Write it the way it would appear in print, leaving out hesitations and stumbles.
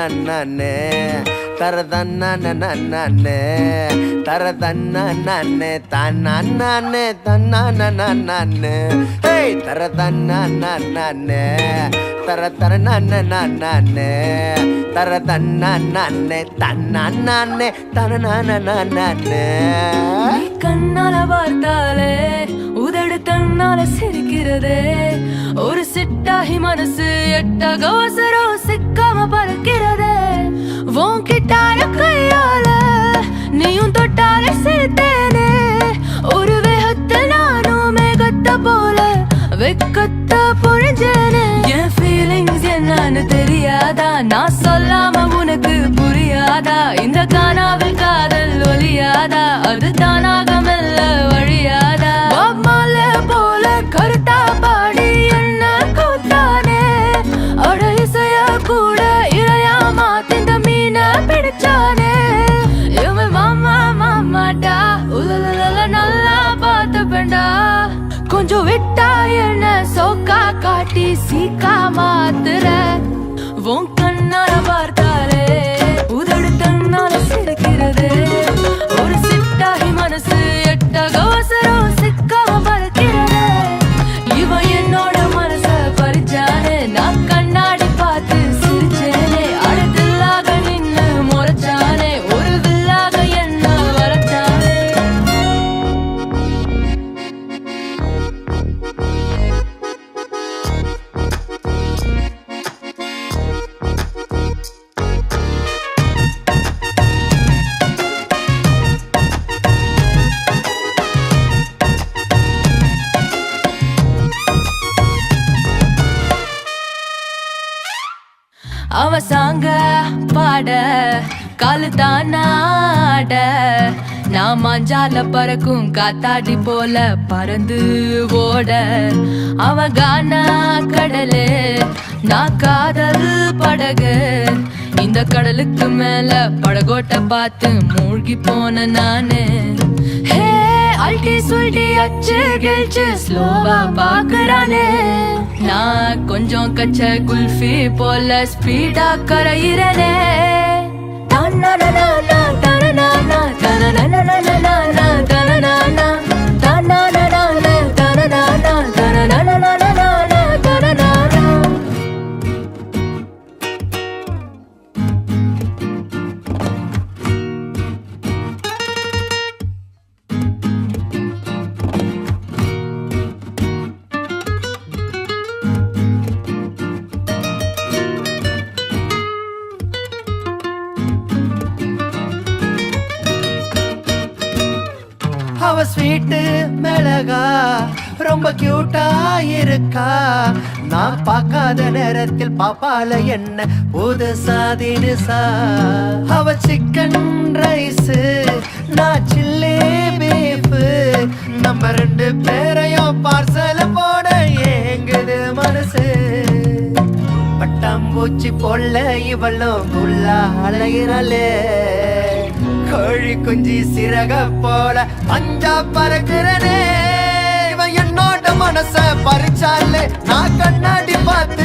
நன்னே தரதன்னே தரதன்னே தன்னே தன்னே ஹேய் தரதன்னே தரதன்னே தரதன்னே தன்னே தன்னே கண்ணால பார்த்தாலே உதடு தன்னால சிரிக்கிறதே ஒரு சிட்டாகி மனசு எட்டாக அவசரம் சிக்காம பறக்கிறதே உன்கிட்டார கையால நீயும் தொட்டாலே சிரித்தேனே ஒரு வேகத்தில் நானும் மேகத்தை போல வெக்கத்த பொழிஞ்சேனே என் ஃபீலிங்ஸ் என்னன்னு தெரியாதா நான் சொல்லாம உனக்கு புரியாதா இந்த காணாவில் காதல் ஒலியாதா அது தானாக மெல்ல வழியாதா மாலை போல கருத்தா பாடி என்ன கூத்தானே அட இசைய கூட இளையா மாத்திந்த மீன பிடிச்சானே இவன் மாமா மாமாட்டா உதல நல்லா பார்த்து பெண்டா கொஞ்சம் விட்டா என்ன சோக்கா காட்டி சீக்கா மாத்துற உன் கண்ணால பார்த்தாலே உதடு தன்னால சிரிக்கிறது ஒரு சிட்டாகி மனசு எட்டாக அவசரம் சிக்காம பறக்கிறது இவன் என்னோட மனச பறிச்சானே நான் கண்ணாடி பார்த்து சிரிச்சேனே அடுத்தில்லாக நின்னு முறைச்சானே ஒரு வில்லாக என்ன வரச்சானே அவ சாங்க பாட காலு தானாட நான் மாஞ்சால பறக்கும் காத்தாடி போல பறந்து ஓட அவ கானா கடலே நான் காதல் படகு இந்த கடலுக்கு மேல படகோட்ட பார்த்து மூழ்கி போன நானு ஹே அல்டி சுல்டி அச்சு கிழிச்சு ஸ்லோவா பாக்குறானே நான் கொஞ்சம் கச்ச குல்ஃபி போல ஸ்பீடா கரையிறனே தன்னனனா தனனனா தனனனா தனனனா தனனனா தனனனா தனனனா தனனனா அவ ஸ்வீட்டு மிளகா ரொம்ப கியூட்டா இருக்கா நான் பார்க்காத நேரத்தில் பாப்பால என்ன புதுசா தினுசா அவ சிக்கன் ரைஸ் நான் சில்லி பீஃப் நம்ம ரெண்டு பேரையும் பார்சல் போட ஏங்குது மனசு பட்டாம்பூச்சி போல இவளும் குள்ளா அலைகிறாளே கோழி குஞ்சி சிறக போல பஞ்சா பறக்கிறனே இவன் என்னோட மனச பறிச்சாலே நான் கண்ணாடி பார்த்து